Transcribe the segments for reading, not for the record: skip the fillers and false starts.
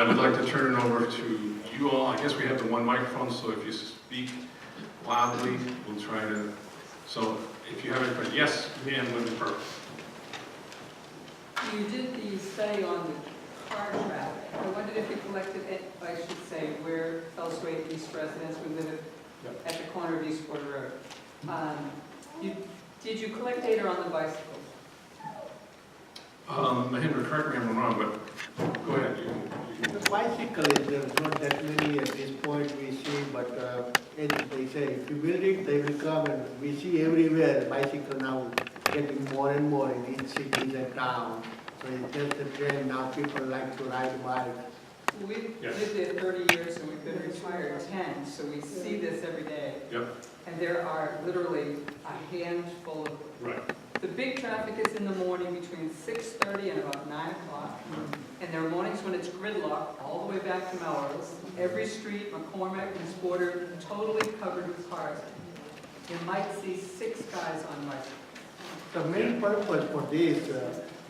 I would like to turn it over to you all. I guess we have the one microphone, so if you speak loudly, we'll try to, so if you have any questions, yes, ma'am, with the purple. You did the study on the car traffic. I wondered if you collected it, I should say, where Fellsway East residents who live at the corner of East Ford Road. Did you collect data on the bicycles? Mahendra, correct me if I'm wrong, but go ahead. The bicycle is, there's not that many at this point we see, but as they say, if you build it, they will come, and we see everywhere bicycle now getting more and more in each cities and towns. So it's just a trend now, people like to ride bikes. We've Yes. lived there 30 years and we've been retired 10, so we see this every day. Yep. And there are literally a handful of. Right. The big traffic is in the morning between 6:30 and about 9 o'clock. And there are mornings when it's gridlock all the way back to Melrose. Every street, McCormick and Sporter, totally covered with cars. You might see 6 guys on bicycles. The main purpose for this,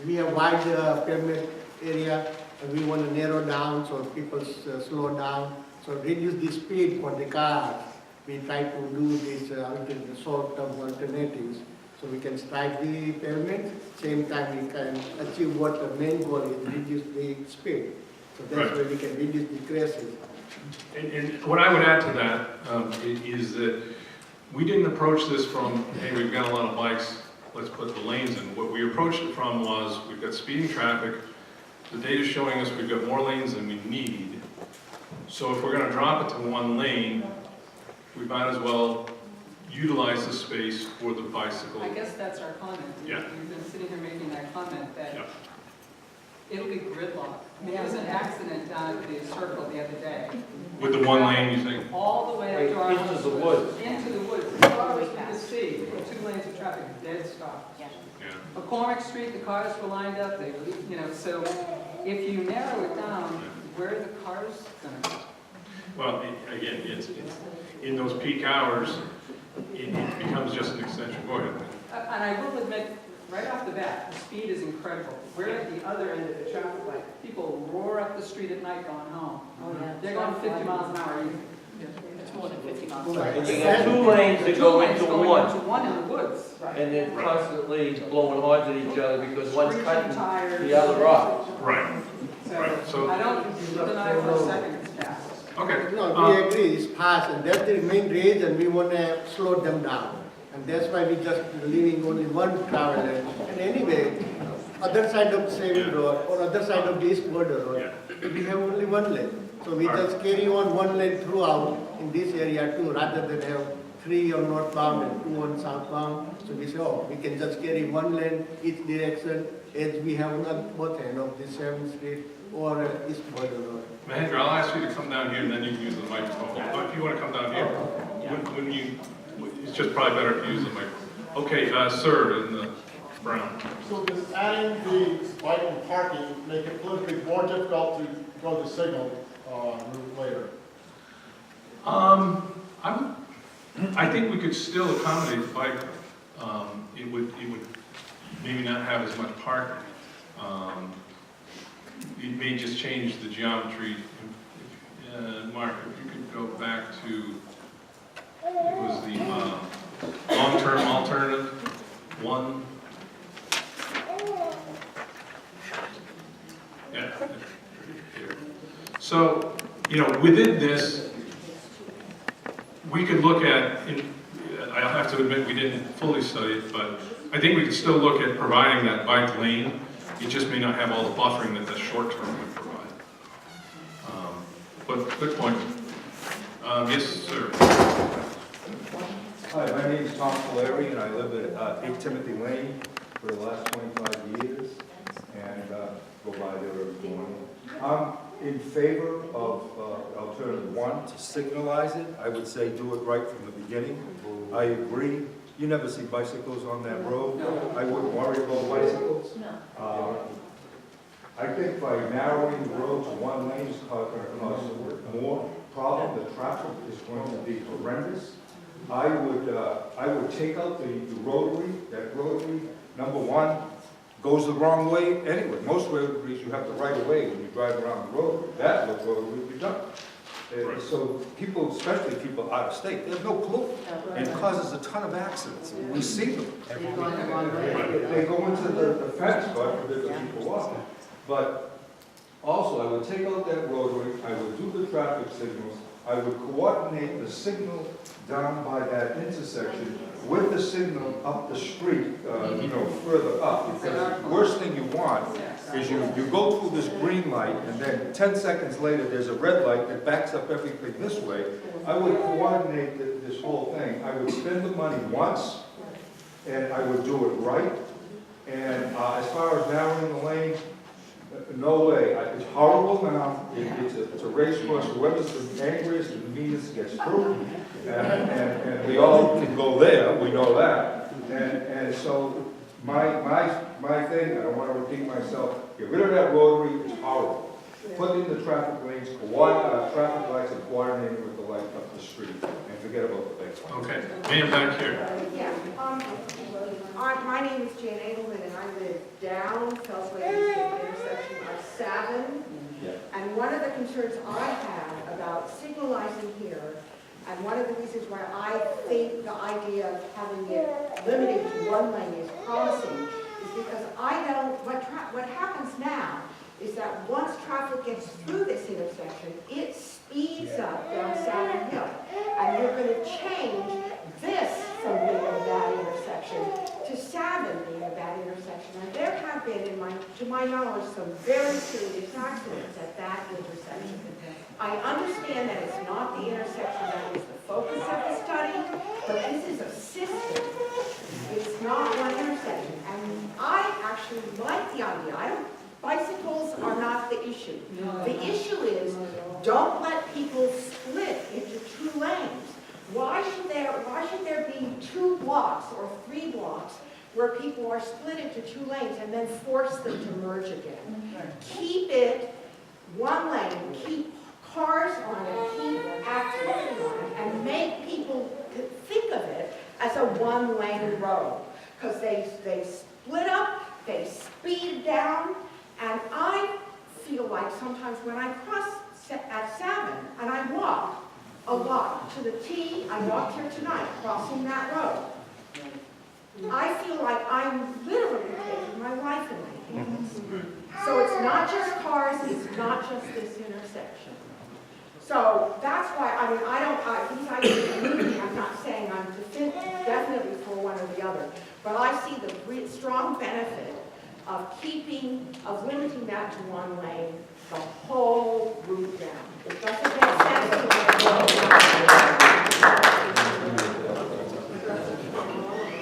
we have wide pavement area, and we want to narrow down so people slow down, so reduce the speed for the cars. We try to do this short-term alternatives, so we can strike the pavement, same time we can achieve what the main goal is, reduce the speed. So that's Right. where we can reduce the crashes. And what I would add to that is that we didn't approach this from, hey, we've got a lot of bikes, let's put the lanes in. What we approached it from was, we've got speeding traffic, the data's showing us we've got more lanes than we need. So if we're gonna drop it to one lane, we might as well utilize the space for the bicycle. I guess that's our comment. Yeah. We've been sitting here making that comment that Yeah. it'll be gridlock. I mean, there was an accident down at the circle the other day. With the one lane, you think? All the way up to our house. Into the woods. Into the woods. As far as you could see, 2 lanes of traffic, dead stop. Yeah. McCormick Street, the cars were lined up, they, so if you narrow it down, where are the cars gonna go? Well, again, it's, in those peak hours, it becomes just an extension. Go ahead. And I will admit, right off the bat, the speed is incredible. We're at the other end of the traffic light. People roar up the street at night going home. Oh, yeah. They're going 50 miles an hour. It's more than 50 miles. Right. And you got 2 lanes that Two go lanes into going one, into one in the woods. and they're constantly blowing horns at each other because one's Screeching cutting tires. the other off. Right. Right, so- So I don't deny for a second it's fast. Okay. No, we agree, it's fast, and that's the main reason we want to slow them down. And that's why we just leaving only one travel lane. And anyway, other side of Saving Road or other side of the East Border Road, we have only one lane. So we just carry on one lane throughout in this area too, rather than have 3 on northbound and 2 on southbound. So we say, oh, we can just carry one lane each direction as we have on both ends of the 7th Street or East Border Road. Mahendra, I'll ask you to come down here and then you can use the microphone. But if you want to come down here, when you, it's just probably better if you use the microphone. Okay, sir, in the brown. So does adding the bike and parking make it politically more difficult to go the signal route later? I think we could still accommodate the bike. It would maybe not have as much parking. It may just change the geometry. Mark, if you could go back to, it was the long-term alternative, 1. Yeah. Here. So, within this, we could look at, I have to admit we didn't fully study it, but I think we could still look at providing that bike lane. It just may not have all the buffering that the short term would provide. But good point. Yes, sir. Hi, my name is Tom Polari, and I live at 8 Timothy Lane for the last 25 years, and go by there every morning. I'm in favor of alternative 1, to signalize it. I would say do it right from the beginning. I agree. You never see bicycles on that road. I wouldn't worry about bicycles. I think by narrowing the road to one lane is going to cause more problem. The traffic is going to be horrendous. I would take out the rotary. That rotary, number one, goes the wrong way anyway. Most rotaries, you have the right of way when you drive around the road. That rotary would be done. Right. So people, especially people out of state, they have no clue. And it causes a ton of accidents. We see them. You're going the wrong way. They go into the fence, God forbid, the people walk. But also, I would take out that rotary, I would do the traffic signals, I would coordinate the signal down by that intersection with the signal up the street, further up. Because the worst thing you want is you go through this green light, and then 10 seconds later, there's a red light that backs up everything this way. I would coordinate this whole thing. I would spend the money once, and I would do it right. And as far as narrowing the lane, no way. It's horrible now. It's a race course. Whoever's the angriest and meanest gets through. And we all can go there. We know that. And so my thing, I don't want to repeat myself, get rid of that rotary. It's horrible. Put in the traffic lanes, traffic lights, and coordinate it with the light up the street. And forget about the big one. Okay, ma'am, back here. Yeah, my name is Jan Engelman, and I live down Fellsway intersection of Savin. And one of the concerns I have about signalizing here, and one of the reasons why I think the idea of having it limited to one lane is promising, is because what happens now is that once traffic gets through this intersection, it speeds up down Savin Hill. And you're going to change this from being a bad intersection to Savin being a bad intersection. And there have been, to my knowledge, some very serious accidents at that intersection. I understand that it's not the intersection that is the focus of the study, but this is a system. It's not one intersection. And I actually like the idea. Bicycles are not the issue. The issue is, don't let people split into two lanes. Why should there be 2 blocks or 3 blocks where people are split into 2 lanes and then force them to merge again? Keep it one lane, keep cars on it, keep activity on it, and make people think of it as a one-lane road. Because they split up, they speed down, and I feel like sometimes when I cross at Savin, and I walk a lot to the T, I walked here tonight, crossing that road. I feel like I'm literally taking my life in my hands. So it's not just cars, it's not just this intersection. So that's why, these ideas, I'm not saying I'm definitely for one or the other, but I see the strong benefit of limiting that to one lane, the whole route down. It doesn't make sense to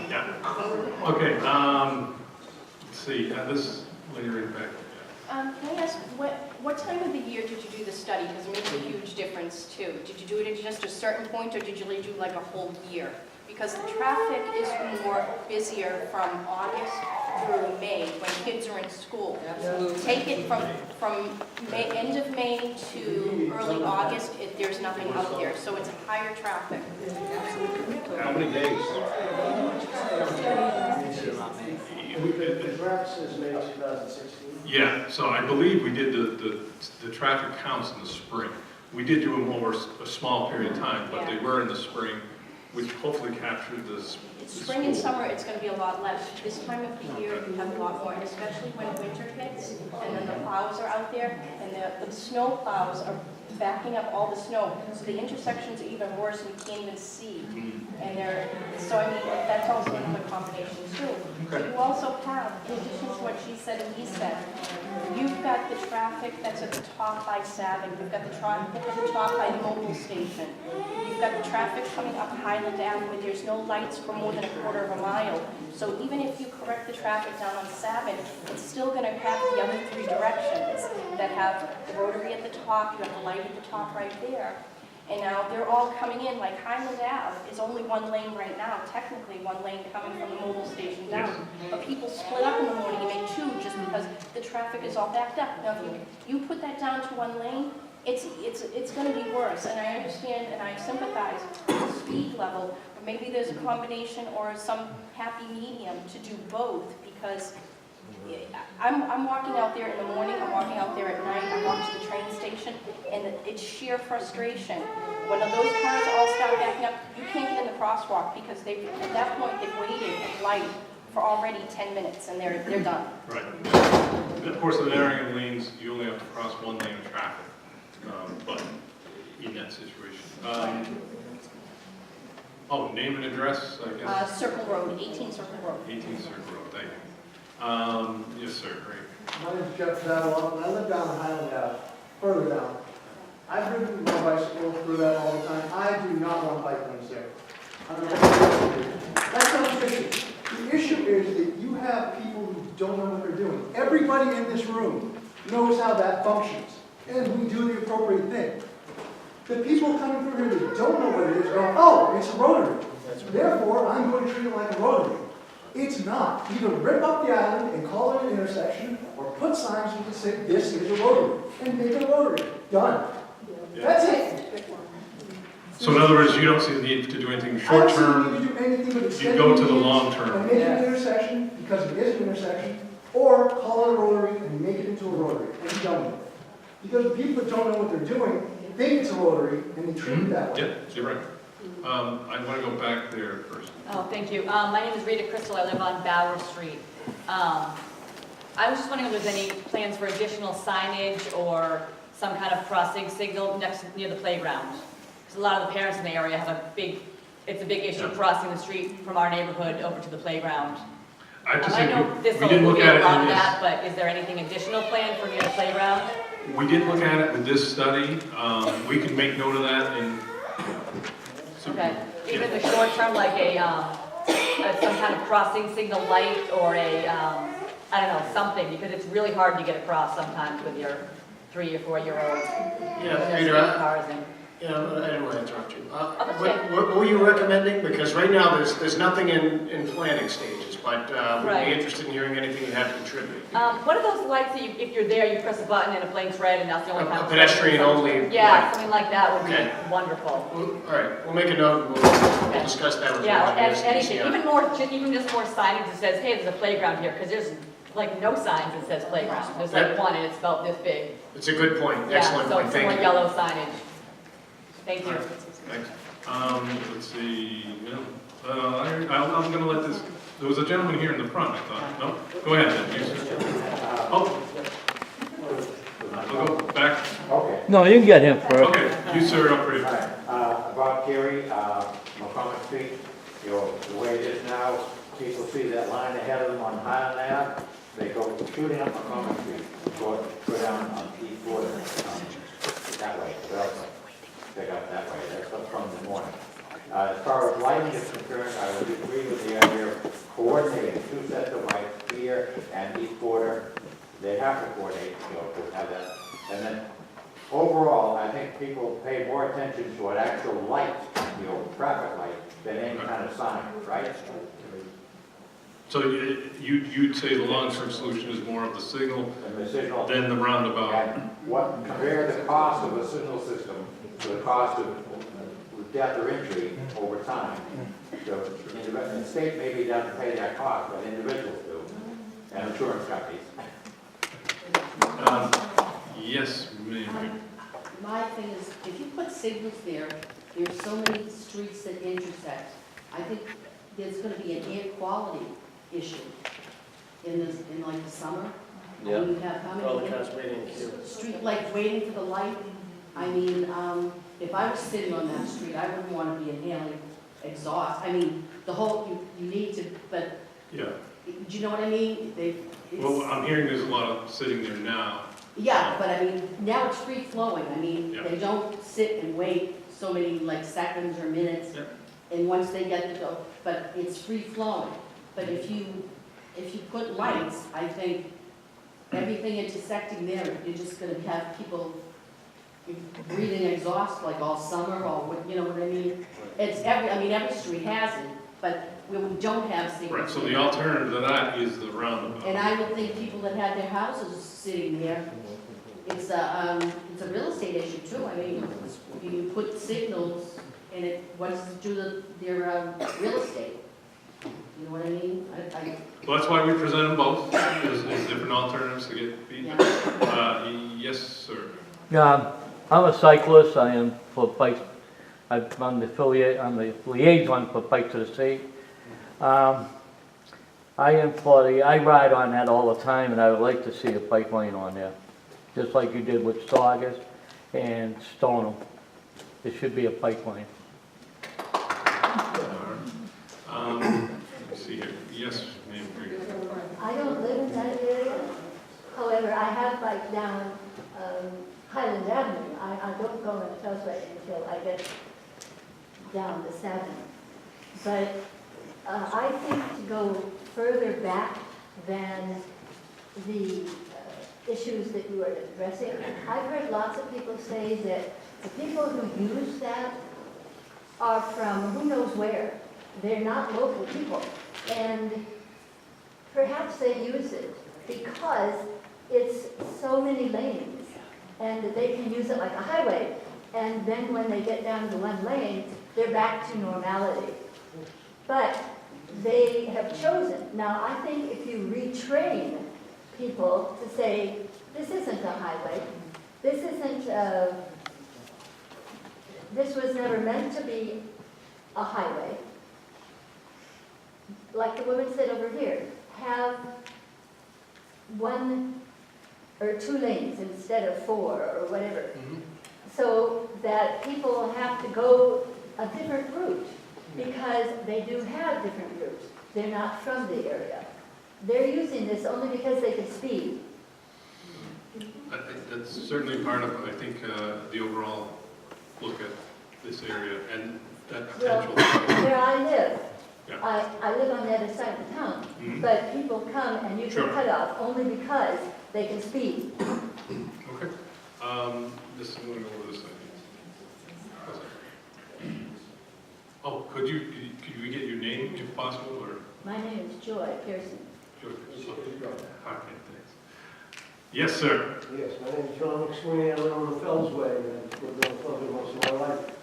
Yeah. Okay, let's see, this lady right back. Can I ask, what time of the year did you do the study? Because it makes a huge difference too. Did you do it at just a certain point, or did you do like a whole year? Because the traffic is more busier from August through May when kids are in school. Absolutely. Take it from end of May to early August, there's nothing out there, so it's higher traffic. How many days? The draft says May 2016. Yeah, so I believe we did the traffic counts in the spring. We did do them over a small period of time, but they were in the spring, which hopefully captured this. Spring and summer, it's going to be a lot less. This time of the year, you have a lot more, and especially when winter hits, and then the plows are out there, and the snow plows are backing up all the snow, so the intersections are even worse, and you can't even see. And that's also another combination too. So you also have, in addition to what she said and he said, you've got the traffic that's at the top by Savin, you've got the traffic at the top by the mobile station, you've got the traffic coming up Highland Avenue, there's no lights for more than a quarter of a mile. So even if you correct the traffic down on Savin, it's still going to have the other 3 directions that have the rotary at the top, you have the light at the top right there. And now they're all coming in, like Highland Ave is only 1 lane right now, technically 1 lane coming from the mobile station down. But people split up in the morning and make 2 just because the traffic is all backed up. Now if you put that down to 1 lane, it's going to be worse. And I understand and I sympathize with the speed level, but maybe there's a combination or some happy medium to do both, because I'm walking out there in the morning, I'm walking out there at night, I'm walking to the train station, and it's sheer frustration. When those cars all start backing up, you can't get in the crosswalk because at that point, they've waited at light for already 10 minutes and they're done. Right. Of course, in narrowing lanes, you only have to cross one lane of traffic, but in that situation. Oh, name and address, I guess? Circle Road, 18 Circle Road. 18 Circle Road, thank you. Yes, sir, great. My name's Jeff Zadaloff, and I live down Highland Ave, further down. I've ridden my bicycle through that all the time. I do not want bike lanes there. I don't know. That's not the issue. The issue is that you have people who don't know what they're doing. Everybody in this room knows how that functions, and we do the appropriate thing. The people coming through here that don't know what it is go, oh, it's a rotary. Therefore, I'm going to treat it like a rotary. It's not. Either rip up the island and call it an intersection, or put signs that say this is a rotary, and make it a rotary. Done. That's it. So in other words, you don't see the need to do anything I short don't term, see the need to do anything but you extend go to the means long term. and make it an intersection because it is an intersection, or call it a rotary and make it into a rotary, and be done with it. Because the people that don't know what they're doing think it's a rotary, and they treat it that way. Yeah, you're right. I want to go back there first. Oh, thank you. My name is Rita Crystal. I live on Bower Street. I was just wondering if there's any plans for additional signage or some kind of crossing signal near the playground. Because a lot of the parents in the area have it's a big issue Yeah. crossing the street from our neighborhood over to the playground. I have to I say, know this we will did look be at a it lot in of this. that, but is there anything additional planned for near the playground? We did look at it with this study. We can make note of that and. Okay. Even in the short term, like some kind of crossing signal light or I don't know, something, because it's really hard to get across sometimes with your 3 or 4 year olds. Yeah, Peter, I didn't want to interrupt you. that's okay. What were you recommending? Because right now, there's nothing in planning stages, but we'd Right. be interested in hearing anything you have to contribute. What are those lights that if you're there, you press a button and it blinks red and that's the only time? A it's pedestrian red? only Yeah, light. something like that would be Okay. wonderful. All right, we'll make a note, and we'll discuss that with you. Yeah, on and this anything, DCR. even just more signage that says, hey, there's a playground here, because there's like no signs that says playground. There's like one and it's about this big. It's a good point, Yeah, excellent so point, some thank more you. yellow signage. Thank you. Thanks. Let's see. I'm going to let this. There was a gentleman here in the front, I thought. No? Go ahead then. You, sir. Oh. I'll go back. Okay. No, you can get him first. Okay, you sir up here. Bob Carey, McCormick Street, the way it is now, people see that line ahead of them on Highland Ave, they go shooting up McCormick Street, go down on East Border, that way, they got that way, that's up from the morning. As far as lighting is concerned, I would agree with the idea of coordinating 2 sets of lights here and East Border. They have to coordinate, to have that. And then overall, I think people pay more attention to an actual light, traffic light, than any kind of sign, right? So you'd say the long-term solution is more of the signal And the signal, than the roundabout. and compare the cost of a signal system to the cost of death or injury over time. So the state maybe doesn't pay that cost, but individuals do, and insurance companies. Yes, ma'am. My thing is, if you put signals there's so many streets that intersect. I think there's gonna be an air quality issue in like the summer. Yeah. You have how many street, like waiting for the light. I mean, if I was sitting on that street, I wouldn't wanna be inhaling exhaust. I mean, the whole, you need to, but, Yeah. do you know what I mean? Well, I'm hearing there's a lot of sitting there now. Yeah, but I mean, now it's free flowing. I mean, Yeah. they don't sit and wait so many like seconds or minutes. Yeah. And once they get to go, but it's free flowing. But if you put lights, I think everything intersecting there, you're just gonna have people breathing exhaust like all summer or what, you know what I mean? Every street has it, but we don't have signals. Right, so the alternative to that is the roundabout. And I would think people that had their houses sitting there, it's a real estate issue too. I mean, you put signals and what does it do to their real estate? You know what I mean? Well, that's why we present them both, as different alternatives to get feedback. Yes, sir. Yeah, I'm a cyclist, I am for bikes, I'm the liaison for Bike to the Sea. I ride on that all the time, and I would like to see a bike lane on there, just like you did with Saugus and Stoneham. There should be a bike lane. Let's see here. Yes, ma'am. I don't live in that area. However, I have biked down Highland Avenue. I don't go into Fellsway until I get down the 7th. But I think to go further back than the issues that you are addressing, I've heard lots of people say that the people who use that are from who knows where. They're not local people. And perhaps they use it because it's so many lanes and they can use it like a highway. And then when they get down to one lane, they're back to normality. But they have chosen. Now, I think if you retrain people to say, this isn't a highway, this was never meant to be a highway. Like the woman said over here, have 1 or 2 lanes instead of 4 or whatever. So that people have to go a different route because they do have different routes. They're not from the area. They're using this only because they can speed. That's certainly part of, I think, the overall look at this area and that potential. Well, where I live, Yeah. I live on the other side of town, Mhm. but people come and use the Sure. cutoff only because they can speed. Okay. This is going to go over this side. Oh, could we get your name if possible, or? My name is Joy Pearson. Sure. Okay, thanks. Yes, sir. Yes, my name is John McSweeney, I live on the Fellsway, and I've lived on Fellsway most of my life.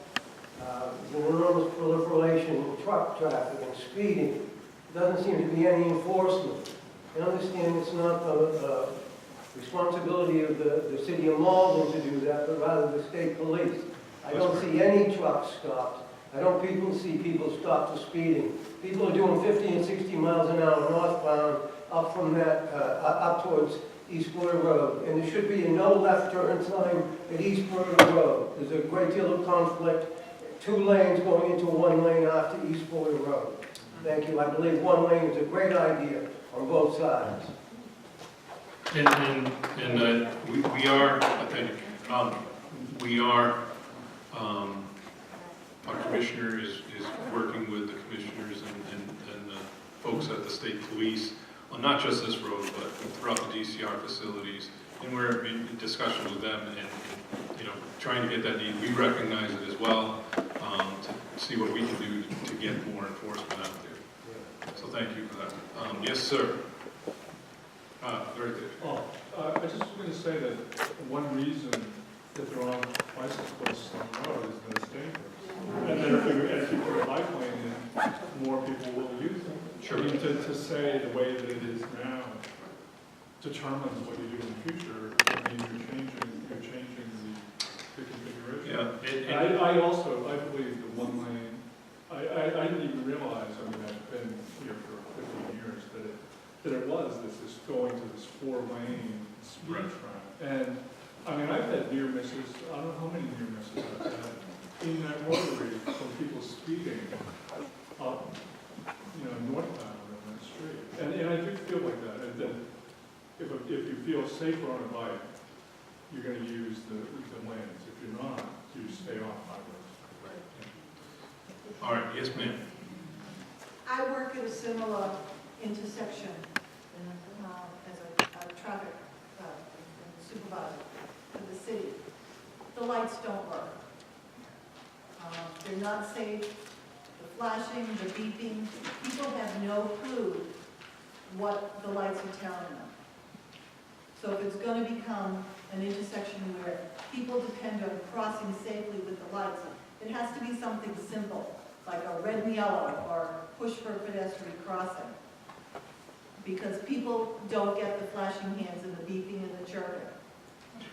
There's an enormous proliferation in truck traffic and speeding. There doesn't seem to be any enforcement. I understand it's not the responsibility of the city of Malden to do that, but rather the state police. I don't see any trucks stopped. I don't see people stopped for speeding. People are doing 50 and 60 miles an hour northbound up from that, up towards East Porter Road. And there should be a no left turn sign at East Porter Road. There's a great deal of conflict. 2 lanes going into 1 lane after East Porter Road. Thank you. I believe 1 lane is a great idea on both sides. And we are, I think, we are, our commissioner is working with the commissioners and the folks at the state police on not just this road, but throughout the DCR facilities. And we're in discussion with them and trying to get that need. We recognize it as well, to see what we can do to get more enforcement out there. So thank you for that. Yes, sir. Very good. I just was going to say that one reason that there aren't bicyclists on the road is that it's dangerous. And then if you put a bike lane in, more people will use them. Sure. I mean, to say the way that it is now determines what you do in the future, I mean, you're changing the configuration. Yeah. I believe the 1 lane, I didn't even realize, I mean, I've been here for 15 years, that it was this going to this 4-lane speed trap. And I mean, I've had near misses, I don't know how many near misses I've had in that rotary from people speeding up, northbound on that street. And I do feel like that. And then if you feel safer on a bike, you're going to use the lanes. If you're not, you stay off highways. All right. Yes, ma'am. I work at a similar intersection as a traffic supervisor for the city. The lights don't work. They're not safe. The flashing, the beeping. People have no clue what the lights are telling them. So if it's going to become an intersection where people depend on crossing safely with the lights, it has to be something simple, like a red and yellow or push for pedestrian crossing. because people don't get the flashing hands and the beeping and the chirping.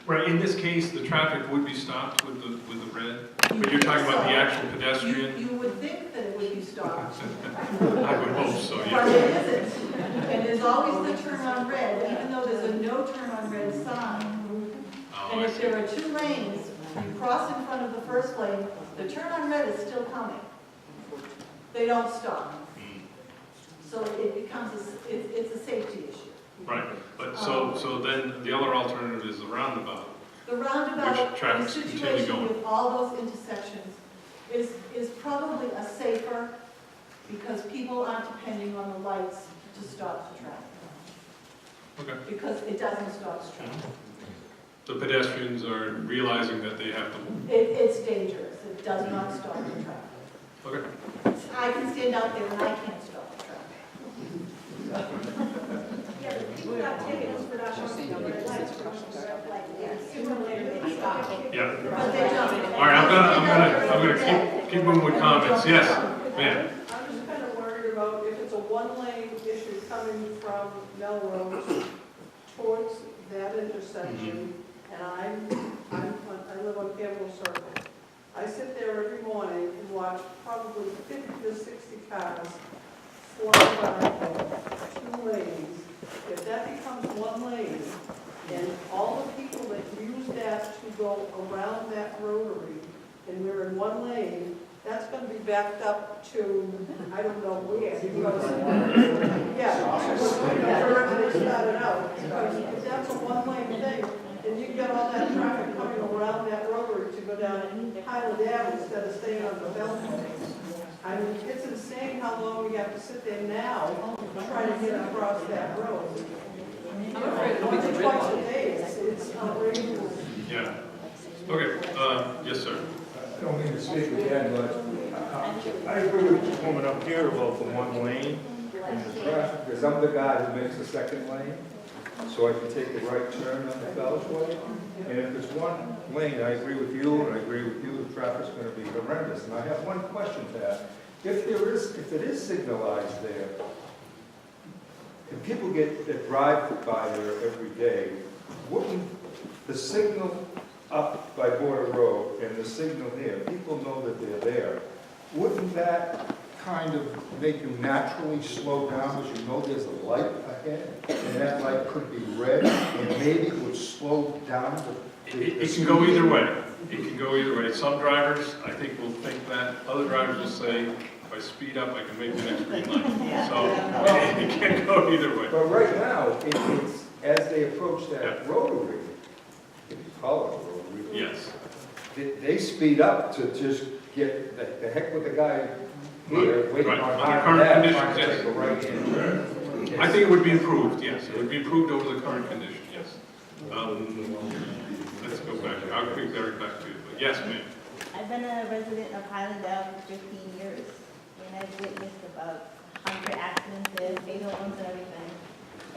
Right, in this case, the traffic would be stopped with the red, but you're talking about the actual pedestrian? You would think that it would be stopped, I would hope so, but yes. it isn't. And there's always the turn on red, even though there's a no turn on red sign. Oh, And I if see. there are 2 lanes, you cross in front of the first lane, the turn on red is still coming. They don't stop. So it becomes, it's a safety issue. Right, but so then the other alternative is the roundabout. The roundabout, Which in a traffic's continually situation going. with all those intersections, is probably a safer, because people aren't depending on the lights to stop the traffic. Okay. Because it doesn't stop the traffic. The pedestrians are realizing that they have to move. It's dangerous, it does not stop the traffic. Okay. I can stand out there and I can't stop the traffic. Yeah, but people got tickets for not showing the red lights. Yeah. But they don't. All right, I'm gonna keep moving with comments. Yes, ma'am. I'm just kind of worried about if it's a one-lane issue coming from Melrose towards that intersection, and I live on Campbell Circle. I sit there every morning and watch probably 50 to 60 cars flying by 2 lanes. If that becomes 1 lane, and all the people that use that to go around that rotary, and we're in 1 lane, that's going to be backed up to, I don't know where. Yeah, wherever they started out. Because if that's a 1 lane thing, and you get all that traffic coming around that rotary to go down Highland Avenue instead of staying on the Beltway. I mean, it's insane how long we have to sit there now trying to get across that road. I'm afraid it'll be Once or gridlock. twice a day, it's outrageous. Yeah. Okay, yes, sir. I don't mean to speak again, but I agree with this woman up here about the 1 lane and the traffic, because I'm the guy who makes the 2nd lane, so I can take the right turn on the Fells Way. And if it's 1 lane, I agree with you, and I agree with you, the traffic's gonna be horrendous. And I have one question to ask. If it is signalized there, if people that drive by there every day, wouldn't the signal up by Border Road and the signal here, people know that they're there, wouldn't that kind of make you naturally slow down because you know there's a light ahead, and that light could be red, and maybe it would slow down the It can go either way. It can go either way. Some drivers, I think, will think that. Other drivers will say, if I speed up, I can make the next green light. So it can go either way. But right now, it's, as they approach that rotary, if you call it a rotary. Yes. They speed up to just get, the heck with the guy here, waiting Right. on Under that, current trying to conditions, take a right-hand turn. I think it would be improved, yes. It would be improved over the current condition, yes. Let's go back. I'll quick Derek back to you. But yes, ma'am. I've been a resident of Highland Ave for 15 years, and I've witnessed about 100 accidents there, fatal ones and everything.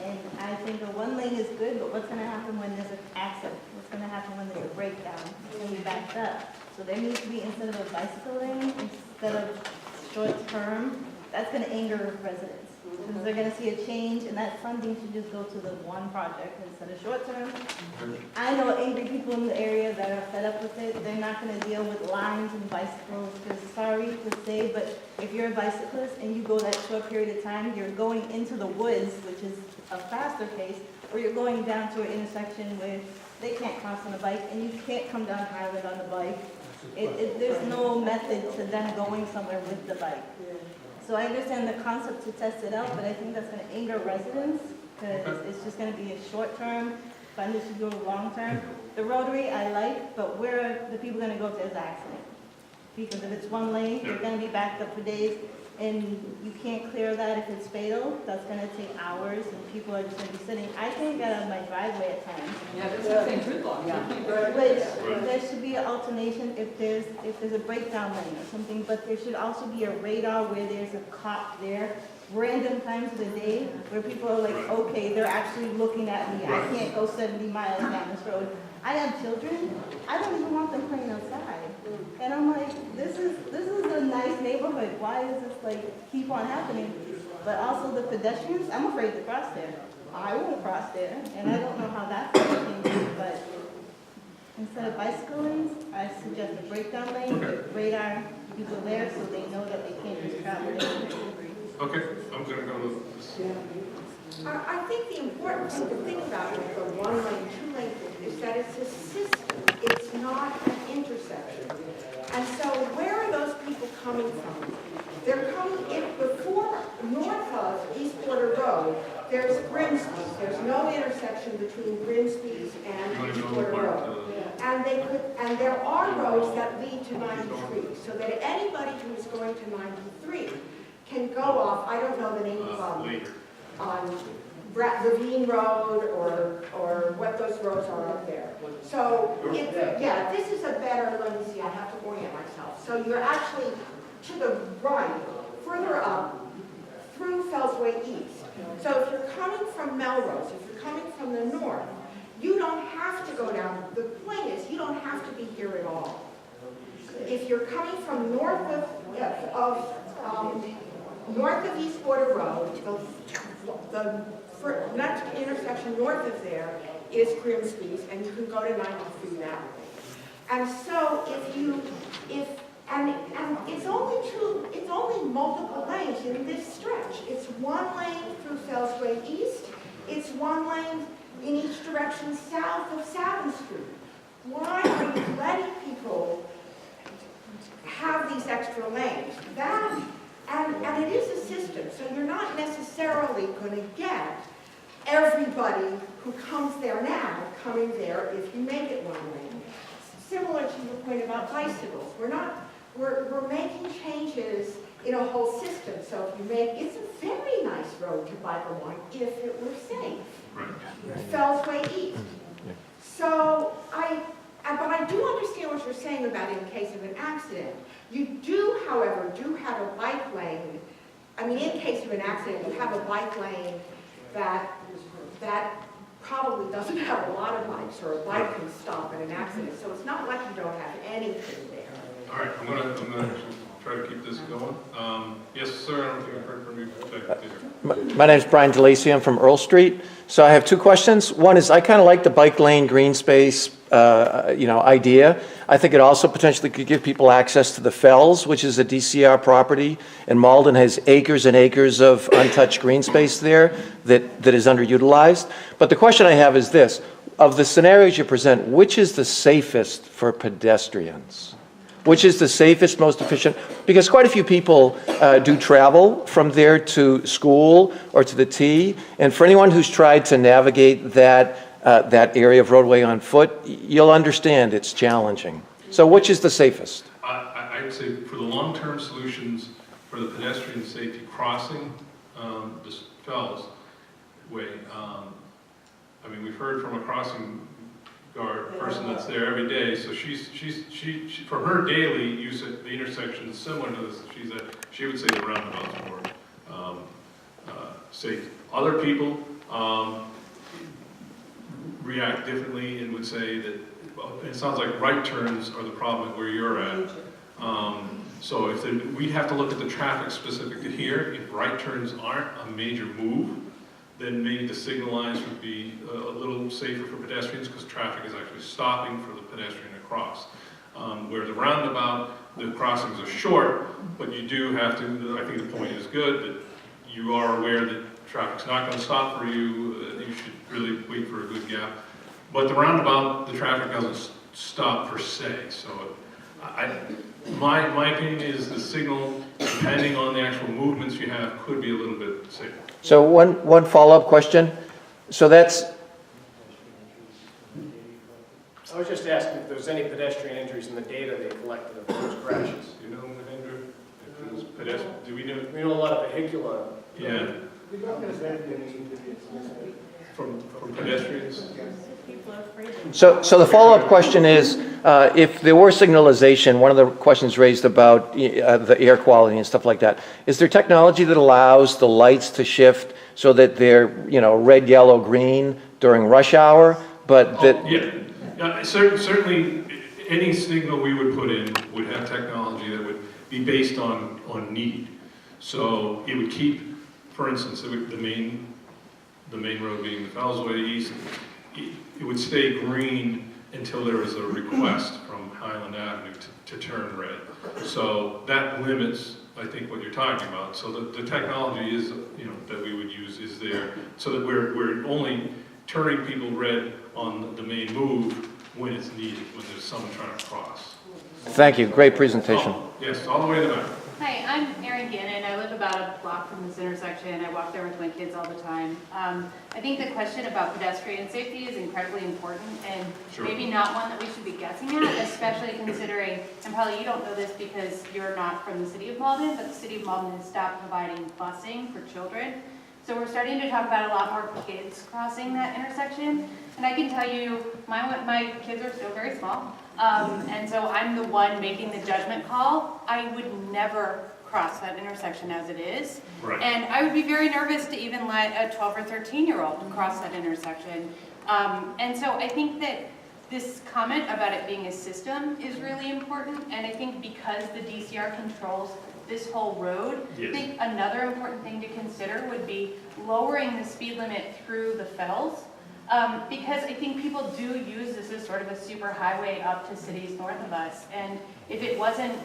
And I think a 1 lane is good, but what's gonna happen when there's an accident? What's gonna happen when there's a breakdown? It's gonna be backed up. So there needs to be, instead of a bicycle lane, instead of short term, that's gonna anger residents. Because they're gonna see a change, and that funding should just go to the 1 project instead of short term. I know angry people in the area that are fed up with it. They're not gonna deal with lines and bicycles, because sorry to say, but if you're a bicyclist and you go that short period of time, you're going into the woods, which is a faster pace, or you're going down to an intersection where they can't cross on a bike, and you can't come down Highland on the bike. There's no method to them going somewhere with the bike. So I understand the concept to test it out, but I think that's gonna anger residents, because it's just gonna be a short term, funding should go long term. The rotary I like, but where are the people gonna go if there's an accident? Because if it's 1 lane, you're gonna be backed up for days, and you can't clear that if it's fatal. That's gonna take hours, and people are just gonna be sitting. I can't get out of my driveway at times. Yeah, that's the same gridlock. Yeah. Which, there should be an alternation if there's a breakdown lane or something, but there should also be a radar where there's a cop there, random times of the day, where people are like, okay, they're actually looking at me, I can't go 70 miles down this road. I have children, I don't even want them playing outside. And I'm like, this is a nice neighborhood, why does this like keep on happening? but also the pedestrians, I'm afraid to cross there. I won't cross there, and I don't know how that's going to change, but instead of bicycle lanes, I suggest a breakdown lane with radar people there so they know that they can't just travel there. Okay, I'm gonna go with this. I think the important thing to think about with the one lane, two lane is that it's a system. It's not an intersection. And so where are those people coming from? They're coming in before, north of East Border Road, there's Grimsby's. There's no intersection between Grimsby's and East Border Road. And there are roads that lead to 93, so that anybody who is going to 93 can go off, I don't know the name of on Ravine Road or what those roads are up there. So, yeah, this is a better, let me see, I have to orient myself. So you're actually to the right, further up, through Fellsway East. So if you're coming from Melrose, if you're coming from the north, you don't have to go down. The point is, you don't have to be here at all. If you're coming from north of East Border Road, the next intersection north of there is Grimsby's, and you can go to 93 that way. And so and it's only multiple lanes in this stretch. It's one lane through Fellsway East. It's one lane in each direction south of 7th Street. Why are you letting people have these extra lanes? And it is a system, so you're not necessarily going to get everybody who comes there now coming there if you make it one lane. Similar to your point about bicycles, we're making changes in a whole system. So if you it's a very nice road to bike along if it were safe. Right. Fellsway East. So but I do understand what you're saying about in case of an accident. You do, however, have a bike lane. I mean, in case of an accident, you have a bike lane that probably doesn't have a lot of bikes, or a bike can stop in an accident. So it's not like you don't have anything there. All right, I'm gonna try to keep this going. Yes, sir, I don't think I've heard from you. My name is Brian DeLacy. I'm from Earl Street. So I have two questions. One is I kind of like the bike lane green space idea. I think it also potentially could give people access to the Fells, which is a DCR property, and Malden has acres and acres of untouched green space there that is underutilized. But the question I have is this: of the scenarios you present, which is the safest for pedestrians? Which is the safest, most efficient? Because quite a few people do travel from there to school or to the T, and for anyone who's tried to navigate that area of roadway on foot, you'll understand it's challenging. So which is the safest? I would say for the long-term solutions for the pedestrian safety crossing the Fells Way, I mean, we've heard from a crossing guard person that's there every day, so she for her daily use at the intersection similar to this, she would say the roundabouts more safe. Other people react differently and would say that it sounds like right turns are the problem at where you're at. So we'd have to look at the traffic specific to here. If right turns aren't a major move, then maybe the signal lines would be a little safer for pedestrians because traffic is actually stopping for the pedestrian to cross. Where the roundabout, the crossings are short, but you do have to, I think the point is good, that you are aware that traffic's not going to stop for you. You should really wait for a good gap. But the roundabout, the traffic doesn't stop per se. So my opinion is the signal, depending on the actual movements you have, could be a little bit safer. So one follow-up question. So that's... I was just asking if there's any pedestrian injuries in the data they collected of those crashes. Do you know, Andrew, if it was pedestrian? Do we know? We know a lot of vehicular. Yeah. From pedestrians? So the follow-up question is, if there were signalization, one of the questions raised about the air quality and stuff like that, is there technology that allows the lights to shift so that they're, red, yellow, green during rush hour, but that... Yeah, certainly any signal we would put in would have technology that would be based on need. So it would keep for instance, the main road being the Fellsway East, it would stay green until there was a request from Highland Avenue to turn red. So that limits, I think, what you're talking about. So the technology is, that we would use is there, so that we're only turning people red on the main move when it's needed, when there's someone trying to cross. Thank you, great presentation. Oh, yes, all the way to the back. Hi, I'm Erin Gannon. I live about a block from this intersection. I walk there with my kids all the time. I think the question about pedestrian safety is incredibly important and maybe not one that we should be guessing at, especially considering, and probably you don't know this because you're not from the city of Malden, but the city of Malden has stopped providing busing for children. So we're starting to talk about a lot more kids crossing that intersection. And I can tell you, my kids are still very small. And so I'm the one making the judgment call. I would never cross that intersection as it is. Right. And I would be very nervous to even let a 12 or 13-year-old cross that intersection. And so I think that this comment about it being a system is really important. And I think because the DCR controls this whole road, yes. I think another important thing to consider would be lowering the speed limit through the Fells. Because I think people do use this as sort of a super highway up to cities north of us. And if it wasn't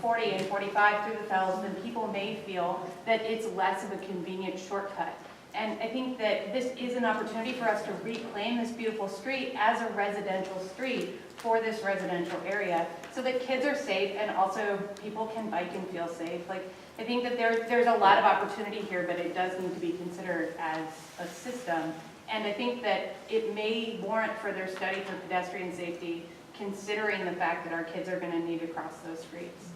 40 and 45 through the Fells, then people may feel that it's less of a convenient shortcut. And I think that this is an opportunity for us to reclaim this beautiful street as a residential street for this residential area so that kids are safe and also people can bike and feel safe. Like, I think that there's a lot of opportunity here, but it does need to be considered as a system. And I think that it may warrant further study for pedestrian safety, considering the fact that our kids are going to need to cross those streets.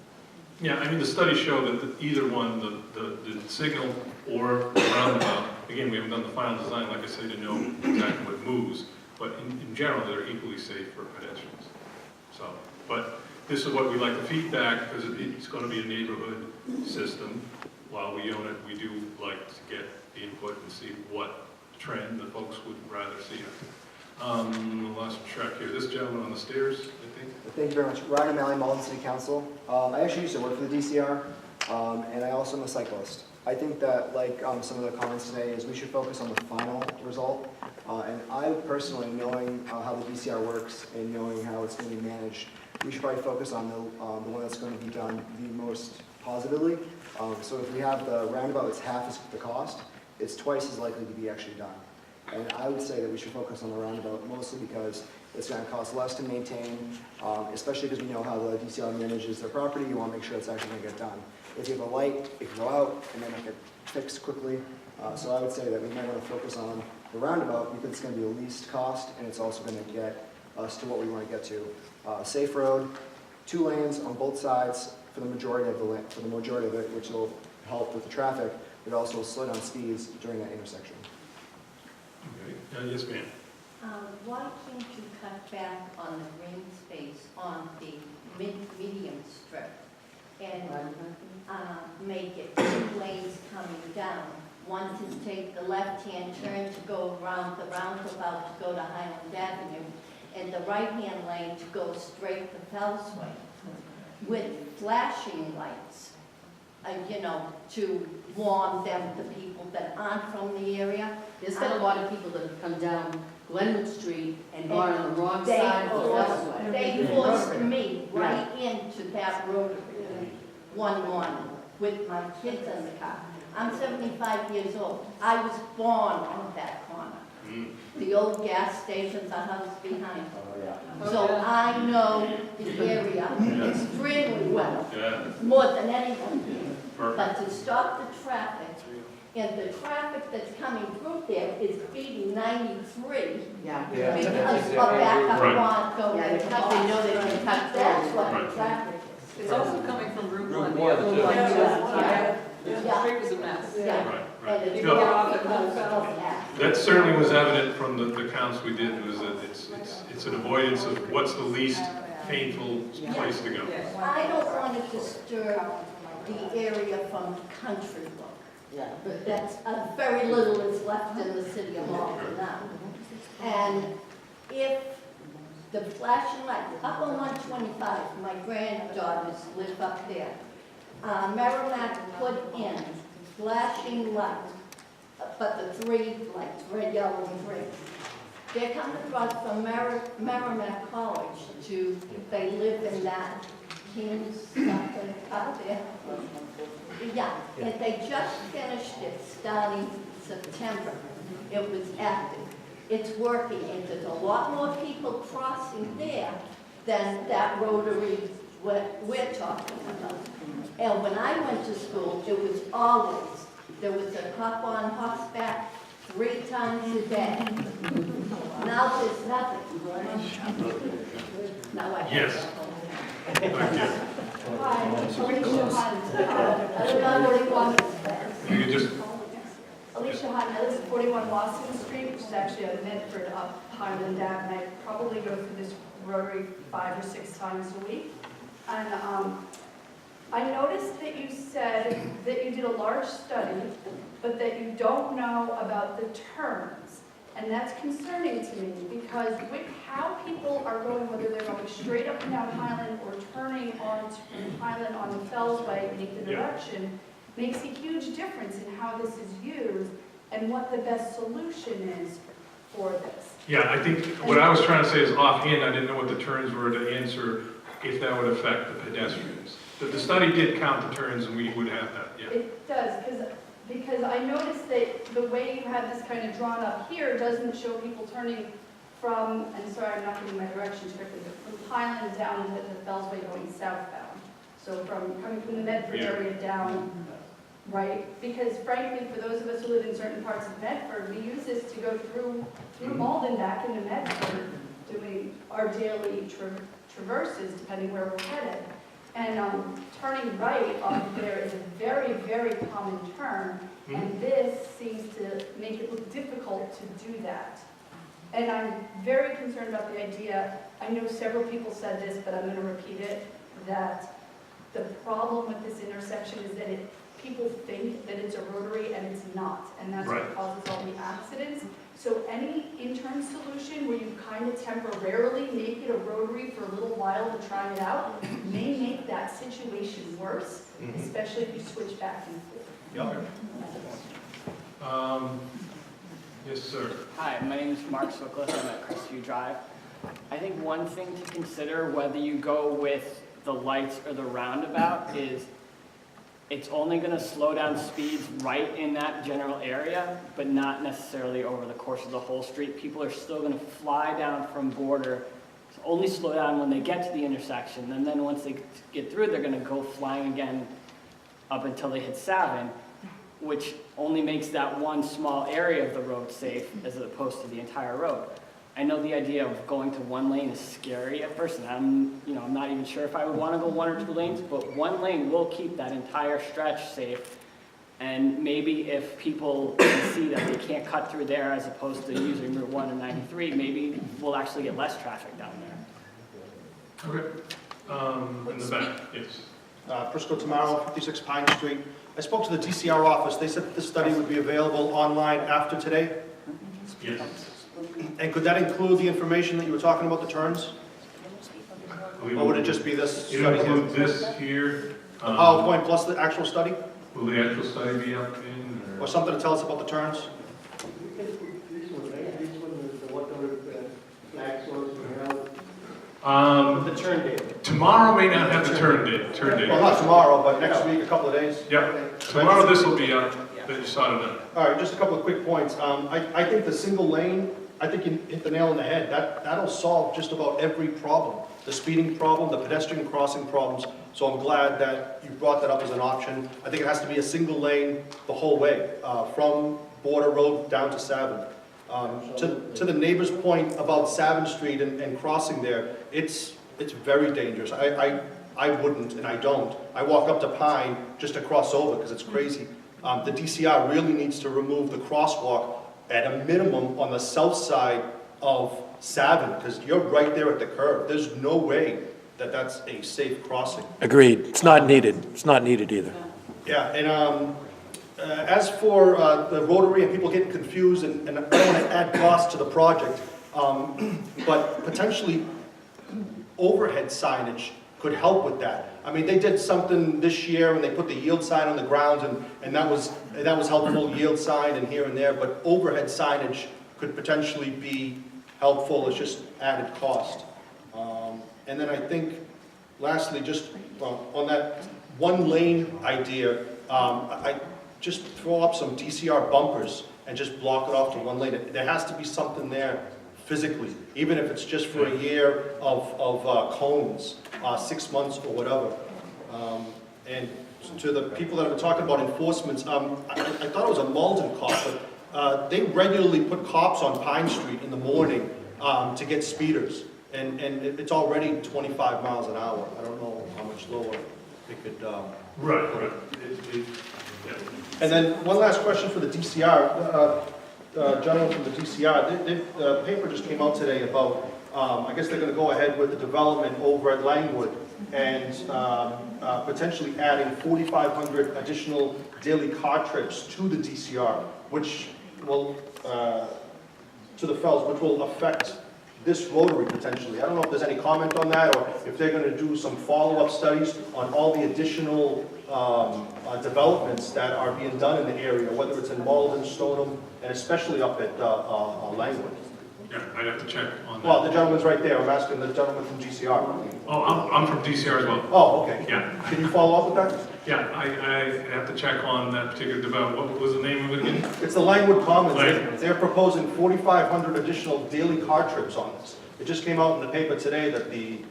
Yeah, I mean, the studies show that either one, the signal or the roundabout, again, we haven't done the final design, like I say, to know exactly what moves, but in general, they're equally safe for pedestrians. So, but this is what we like to feedback, because it's going to be a neighborhood system. While we own it, we do like to get the input and see what trend the folks would rather see. Lost track here. This gentleman on the stairs, I think. Thank you very much. Ryan O'Malley, Malden City Council. I actually used to work for the DCR, and I also am a cyclist. I think that, like some of the comments today, is we should focus on the final result. And I personally, knowing how the DCR works and knowing how it's going to be managed, we should probably focus on the one that's going to be done the most positively. So if we have the roundabout that's half as the cost, it's twice as likely to be actually done. And I would say that we should focus on the roundabout mostly because it's going to cost less to maintain, especially because we know how the DCR manages their property. You want to make sure it's actually going to get done. If you have a light, it can go out and then it can fix quickly. So I would say that we might want to focus on the roundabout because it's going to be the least cost and it's also going to get us to what we want to get to. Safe road, 2 lanes on both sides for the majority of it, which will help with the traffic, but also slow down speeds during that intersection. Okay. Yes, ma'am. Why can't you cut back on the green space on the medium strip and make it 2 lanes coming down? One to take the left-hand turn to go around the roundabout to go to Highland Avenue, and the right-hand lane to go straight to Fellsway, with flashing lights, to warn them, the people that aren't from the area. There's been a lot of people that have come down Glenwood Street and gone on the wrong side of the Fellsway. They forced me right into that road one morning with my kids in the car. I'm 75 years old. I was born on that corner. The old gas station's a house behind. So I know the area extremely well, more than anyone here. But to stop the traffic, and the traffic that's coming through there is speeding 93 because of backup Quantico. Yeah, they know they're going to cut through. That's what the traffic is. It's also coming from Route 1. The street is a mess. And it's No. off the coast. That certainly was evident from the counts we did, was that it's an avoidance of what's the least painful place to go. I don't want to disturb the area from country look. Yeah. But that's, very little is left in the city of Malden now. And if the flashing lights, up on 125, my granddaughters live up there. Merrimack put in flashing lights, but the three lights, red, yellow, and green. They're coming across from Merrimack College they live in that King's something up there. Yeah, and they just finished it starting September. It was active. It's working, and there's a lot more people crossing there than that rotary we're talking about. And when I went to school, it was always, there was a cop on horseback 3 times a day. Now there's nothing. Now I have Yes. Thank you. Hi, Alicia Hunt. I live on 41. You can just, Alicia Hunt, I live at 41 Lawson Street, which is actually on Medford up Highland Ave, and I probably go through this rotary 5 or 6 times a week. And I noticed that you said that you did a large study, but that you don't know about the turns. And that's concerning to me, because with how people are going, whether they're going straight up and down Highland or turning onto Highland on the Fells Way in either direction, makes a huge difference in how this is used and what the best solution is for this. yeah, I think what I was trying to say is offhand, I didn't know what the turns were to answer if that would affect the pedestrians. But the study did count the turns, and we would have that, yeah. It does, because I noticed that the way you have this kind of drawn up here doesn't show people turning from, and sorry, I'm not getting my directions correctly, but from Highland down to the Fells Way going southbound. So coming from the Medford area down, right? Because frankly, for those of us who live in certain parts of Medford, we use this to go through Malden back into Medford, doing our daily traverses, depending where we're headed. And turning right off there is a very, very common turn, and this seems to make it look difficult to do that. And I'm very concerned about the idea, I know several people said this, but I'm going to repeat it, that the problem with this intersection is that people think that it's a rotary and it's not, and that's what causes all the accidents. So any interim solution where you kind of temporarily make it a rotary for a little while to try it out may make that situation worse, especially if you switch back and forth. Yes, sir. Hi, my name is Mark Swicklis. I'm at Crestview Drive. I think one thing to consider whether you go with the lights or the roundabout is it's only going to slow down speeds right in that general area, but not necessarily over the course of the whole street. People are still going to fly down from Border, only slow down when they get to the intersection, and then once they get through, they're going to go flying again up until they hit Savin, which only makes that one small area of the road safe as opposed to the entire road. I know the idea of going to one lane is scary at first, and I'm not even sure if I would want to go 1 or 2 lanes, but one lane will keep that entire stretch safe. And maybe if people can see that they can't cut through there as opposed to using Route 1 and 93, maybe we'll actually get less traffic down there. Okay. In the back, yes. Prisco Tamaro, 56 Pine Street. I spoke to the DCR office. They said that this study would be available online after today. Yes. And could that include the information that you were talking about, the turns? Or would it just be this It'll study include here? this here. The PowerPoint plus the actual study? Will the actual study be up in? Or something to tell us about the turns? The turn date. Tomorrow may not have the turn date. Well, not tomorrow, but next week, a couple of days. Yep. Tomorrow this will be up, that you saw tonight. All right, just a couple of quick points. I think the single lane, I think you hit the nail on the head. That'll solve just about every problem. The speeding problem, the pedestrian crossing problems. So I'm glad that you brought that up as an option. I think it has to be a single lane the whole way, from Border Road down to Savin. To the neighbor's point about Savin Street and crossing there, it's very dangerous. I wouldn't, and I don't. I walk up to Pine just to cross over because it's crazy. The DCR really needs to remove the crosswalk at a minimum on the south side of Savin, because you're right there at the curve. There's no way that that's a safe crossing. Agreed. It's not needed. It's not needed either. Yeah, and as for the rotary and people getting confused, and I don't want to add cost to the project, but potentially overhead signage could help with that. I mean, they did something this year, and they put the yield sign on the grounds, and that was helpful, yield sign and here and there, but overhead signage could potentially be helpful, it's just added cost. And then I think, lastly, just on that one lane idea, I just throw up some DCR bumpers and just block it off to one lane. There has to be something there physically, even if it's just for a year of cones, 6 months or whatever. And to the people that have been talking about enforcements, I thought it was a Malden cop, but they regularly put cops on Pine Street in the morning to get speeders. And it's already 25 miles an hour. I don't know how much lower it could. Right. Yeah. And then one last question for the DCR. Gentleman from the DCR, the paper just came out today about, I guess they're going to go ahead with the development over at Langwood and potentially adding 4,500 additional daily car trips to the DCR, which will, to the Fells, which will affect this rotary potentially. I don't know if there's any comment on that, or if they're going to do some follow-up studies on all the additional developments that are being done in the area, whether it's in Malden, Stoneham, and especially up at Langwood. Yeah, I'd have to check on that. Well, the gentleman's right there. I'm asking the gentleman from GCR. Oh, I'm from DCR as well. Oh, okay. Yeah. Can you follow up with that? Yeah, I have to check on that particular development. What was the name of it again? It's the Langwood Commons. Langwood. They're proposing 4,500 additional daily car trips on this. It just came out in the paper today that the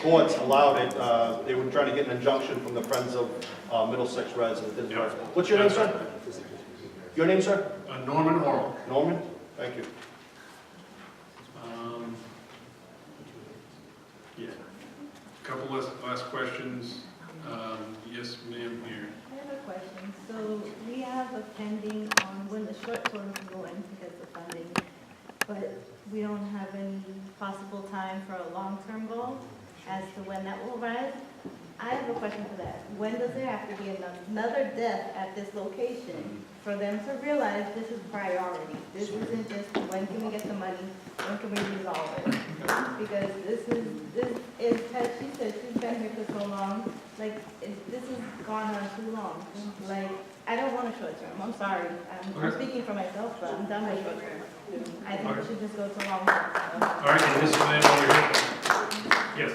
courts allowed it. They were trying to get an injunction from the Friends of Middlesex residents. Yeah. What's your name, sir? Your name, sir? Norman Orl. Norman? Thank you. Yeah. Couple last questions. Yes, ma'am, here. I have a question. So we have a pending on when the short term can go in because of funding, but we don't have any possible time for a long-term goal as to when that will rise. I have a question for that. When does there have to be another death at this location for them to realize this is priority? This isn't just when can we get the money, when can we resolve it? Because this is, as she said, she's been here for so long, like, this has gone on too long. Like, I don't want a short term, I'm sorry. I'm speaking for myself, but I'm done with short term. I think we should just go to long term. All right, and this man over here. Yes.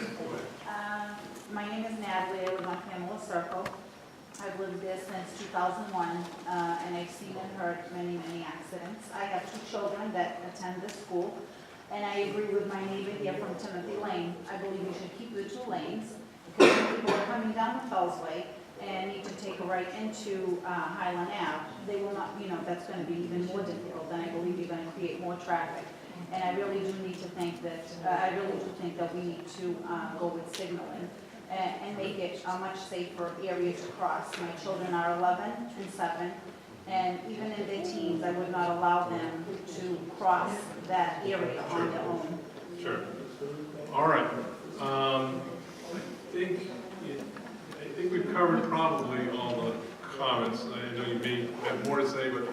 My name is Natalie. I live on Pamela Circle. I've lived there since 2001, and I've seen and heard many, many accidents. I have 2 children that attend this school, and I agree with my neighbor here from Timothy Lane. I believe we should keep the 2 lanes, because when people are coming down the Fellsway and need to take a right into Highland Ave, they will not, that's going to be even more difficult, and I believe you're going to create more traffic. And I really do need to think that, we need to go with signaling and make it a much safer area to cross. My children are 11 and 7, and even in their teens, I would not allow them to cross that area on their own. Sure. All right. I think we've covered probably all the comments. I know you may have more to say, but